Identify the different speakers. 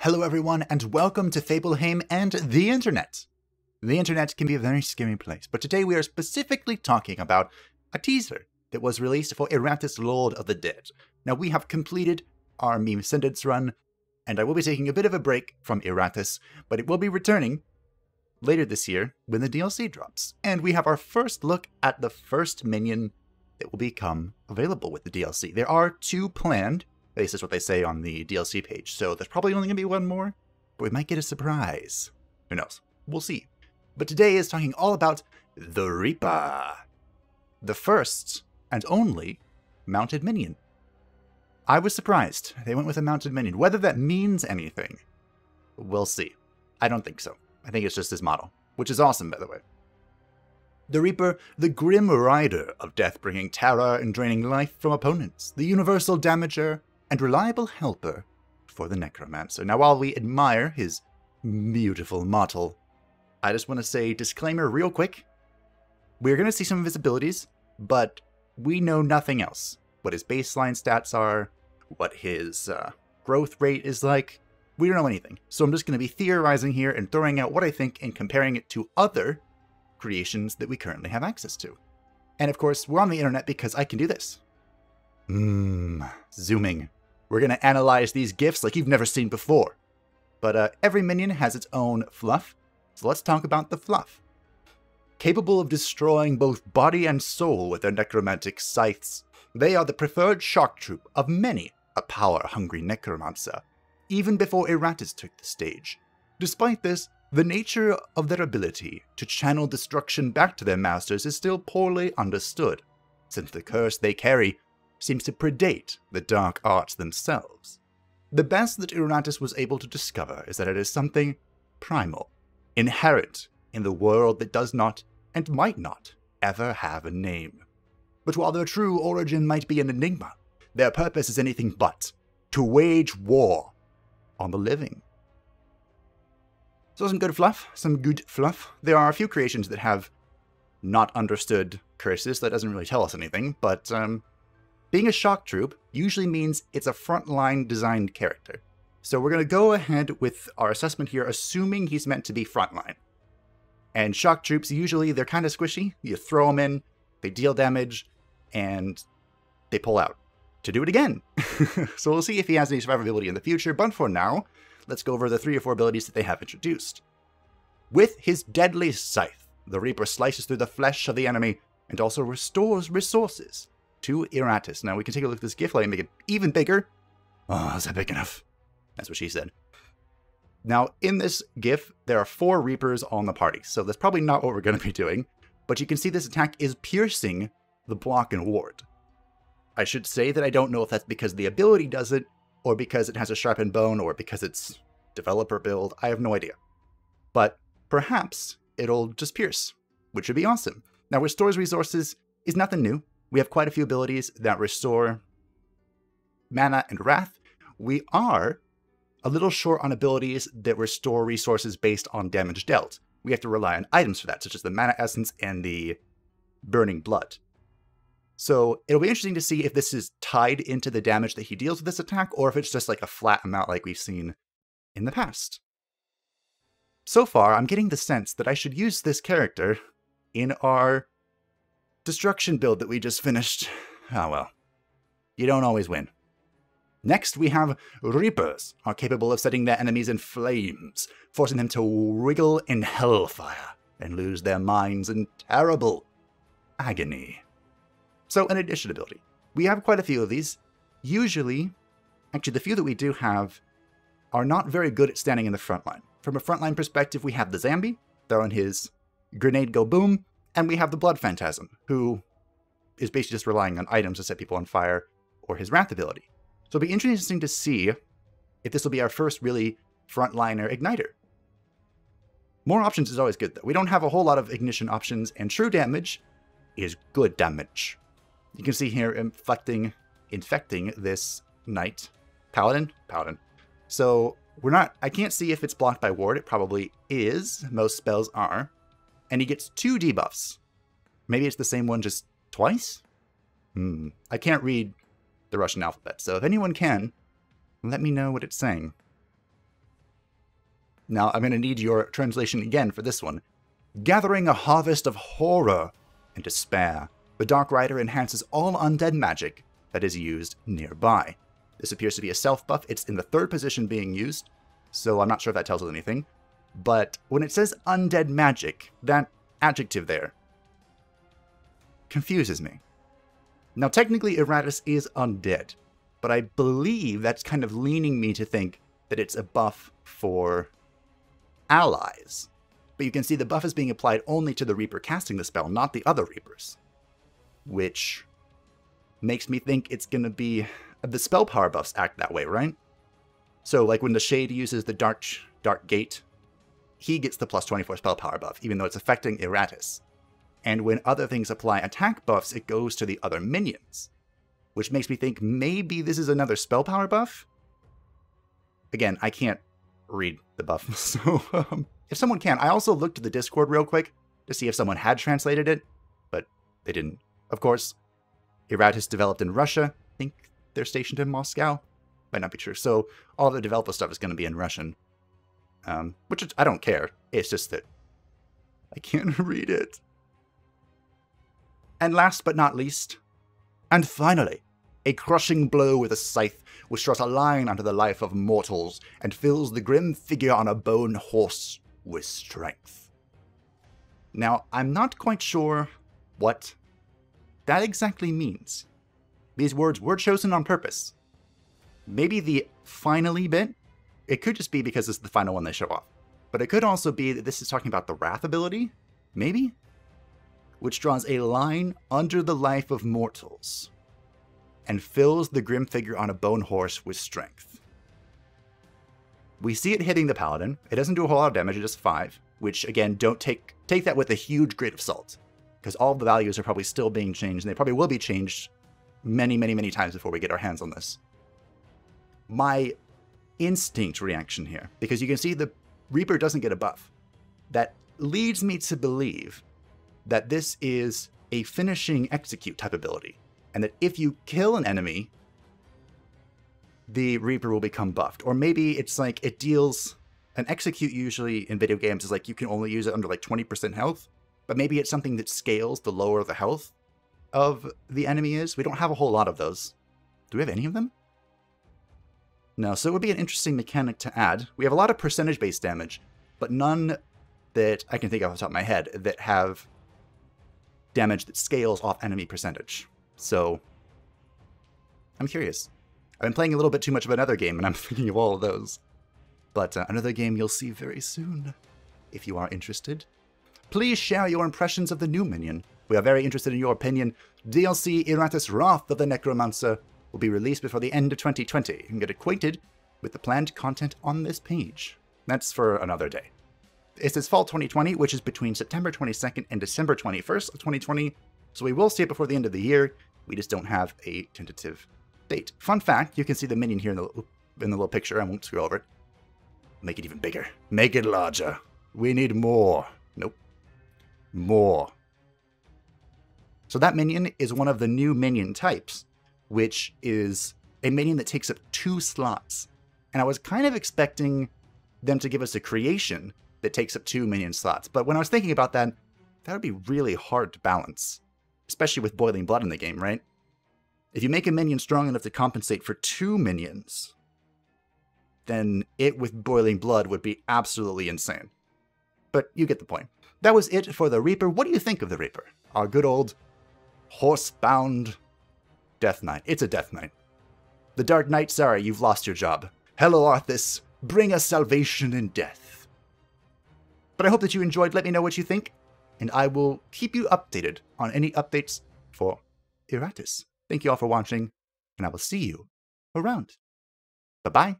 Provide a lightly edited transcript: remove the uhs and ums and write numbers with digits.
Speaker 1: Hello everyone, and welcome to Fableheim and the Internet. The Internet can be a very scary place, but today we are specifically talking about a teaser that was released for Iratus, Lord of the Dead. Now we have completed our meme sentence run, and I will be taking a bit of a break from Iratus, but it will be returning later this year when the DLC drops. And we have our first look at the first minion that will become available with the DLC. There are two planned. At least that's what they say on the DLC page, so there's probably only going to be one more, but we might get a surprise. Who knows? We'll see. But today is talking all about the Reaper, the first and only mounted minion. I was surprised they went with a mounted minion. Whether that means anything, we'll see. I don't think so. I think it's just his model, which is awesome, by the way. The Reaper, the grim rider of death, bringing terror and draining life from opponents, the universal damager, and reliable helper for the Necromancer. Now, while we admire his beautiful model, I just want to say, disclaimer real quick, we're going to see some of his abilities, but we know nothing else. What his baseline stats are, what his growth rate is like, we don't know anything. So I'm just going to be theorizing here and throwing out what I think and comparing it to other creations that we currently have access to. And of course, we're on the internet because I can do this. Zooming. We're going to analyze these GIFs like you've never seen before. But every minion has its own fluff, so let's talk about the fluff. Capable of destroying both body and soul with their necromantic scythes, they are the preferred shock troop of many a power-hungry necromancer, even before Iratus took the stage. Despite this, the nature of their ability to channel destruction back to their masters is still poorly understood, since the curse they carry seems to predate the dark arts themselves. The best that Iratus was able to discover is that it is something primal, inherent in the world that does not, and might not, ever have a name. But while their true origin might be an enigma, their purpose is anything but to wage war on the living. So some good fluff. There are a few creations that have not understood curses. That doesn't really tell us anything, but being a shock troop usually means it's a frontline designed character. So we're going to go ahead with our assessment here, assuming he's meant to be frontline. And shock troops, usually they're kind of squishy. You throw them in, they deal damage, and they pull out to do it again. So we'll see if he has any survivability in the future, but for now, let's go over the 3 or 4 abilities that they have introduced. With his deadly scythe, the Reaper slices through the flesh of the enemy and also restores resources to Iratus. Now we can take a look at this GIF and make it even bigger. Oh, is that big enough? That's what she said. Now in this GIF, there are 4 Reapers on the party, so that's probably not what we're going to be doing, but you can see this attack is piercing the block and ward. I should say that I don't know if that's because the ability does it, or because it has a sharpened bone, or because it's developer build. I have no idea. But perhaps it'll just pierce, which would be awesome. Now restores resources is nothing new. We have quite a few abilities that restore mana and wrath. We are a little short on abilities that restore resources based on damage dealt. We have to rely on items for that, such as the mana essence and the burning blood. So it'll be interesting to see if this is tied into the damage that he deals with this attack, or if it's just like a flat amount like we've seen in the past. So far, I'm getting the sense that I should use this character in our destruction build that we just finished. Ah well, you don't always win. Next, we have Reapers, are capable of setting their enemies in flames, forcing them to wriggle in hellfire and lose their minds in terrible agony. So, an addition ability. We have quite a few of these. Usually, actually the few that we do have are not very good at standing in the front line. From a frontline perspective, we have the Zambi, throwing his grenade go boom, and we have the Blood Phantasm, who is basically just relying on items to set people on fire, or his Wrath ability. So it'll be interesting to see if this will be our first really frontliner igniter. More options is always good, though. We don't have a whole lot of ignition options, and true damage is good damage. You can see here infecting this knight. Paladin? Paladin. So I can't see if it's blocked by ward. It probably is. Most spells are. And he gets 2 debuffs. Maybe it's the same one just twice? I can't read the Russian alphabet, so if anyone can, let me know what it's saying. Now, I'm going to need your translation again for this one. Gathering a harvest of horror and despair, the Dark Rider enhances all undead magic that is used nearby. This appears to be a self buff. It's in the 3rd position being used, so I'm not sure if that tells us anything. But when it says undead magic, that adjective there confuses me. Now, technically, Iratus is undead, but I believe that's kind of leaning me to think that it's a buff for allies. But you can see the buff is being applied only to the Reaper casting the spell, not the other Reapers. Which makes me think it's going to be... The spell power buffs act that way, right? So, like when the Shade uses the Dark Gate, he gets the plus 24 spell power buff, even though it's affecting Iratus. And when other things apply attack buffs, it goes to the other minions. Which makes me think maybe this is another spell power buff? Again, I can't read the buff, so if someone can. I also looked at the Discord real quick to see if someone had translated it, but they didn't. Of course, Iratus developed in Russia. I think they're stationed in Moscow. Might not be true. So all the developer stuff is going to be in Russian. Which I don't care. It's just that I can't read it. And last but not least, and finally, a crushing blow with a scythe which draws a line under the life of mortals and fills the grim figure on a bone horse with strength. Now, I'm not quite sure what that exactly means. These words were chosen on purpose. Maybe the finally bit, it could just be because this is the final one they show off. But it could also be that this is talking about the Wrath ability, maybe? Which draws a line under the life of mortals and fills the grim figure on a bone horse with strength. We see it hitting the paladin. It doesn't do a whole lot of damage, it does 5, which again, don't take that with a huge grain of salt, because all the values are probably still being changed, and they probably will be changed many, many, many times before we get our hands on this. My instinct reaction here, because you can see the Reaper doesn't get a buff, that leads me to believe that this is a finishing execute type ability, and that if you kill an enemy, the Reaper will become buffed. Or maybe it's like it deals... An execute usually in video games is like you can only use it under like 20% health, but maybe it's something that scales the lower the health of the enemy is. We don't have a whole lot of those. Do we have any of them? No, so it would be an interesting mechanic to add. We have a lot of percentage-based damage, but none that I can think of off the top of my head that have damage that scales off enemy percentage. So, I'm curious. I've been playing a little bit too much of another game, and I'm thinking of all of those. But another game you'll see very soon, if you are interested. Please share your impressions of the new minion. We are very interested in your opinion. DLC Iratus Wrath of the Necromancer will be released before the end of 2020. You can get acquainted with the planned content on this page. That's for another day. It says Fall 2020, which is between September 22nd and December 21st of 2020, so we will see it before the end of the year. We just don't have a tentative date. Fun fact, you can see the minion here in the little picture. I won't scroll over it. Make it even bigger. Make it larger. We need more. Nope. More. So that minion is one of the new minion types, which is a minion that takes up 2 slots. And I was kind of expecting them to give us a creation that takes up 2 minion slots. But when I was thinking about that, that would be really hard to balance. Especially with Boiling Blood in the game, right? If you make a minion strong enough to compensate for 2 minions, then it with Boiling Blood would be absolutely insane. But you get the point. That was it for the Reaper. What do you think of the Reaper? Our good old horse-bound Death Knight. It's a Death Knight. The Dark Knight, sorry, you've lost your job. Hello, Arthas. Bring us salvation in death. But I hope that you enjoyed. Let me know what you think, and I will keep you updated on any updates for Iratus. Thank you all for watching, and I will see you around. Bye-bye.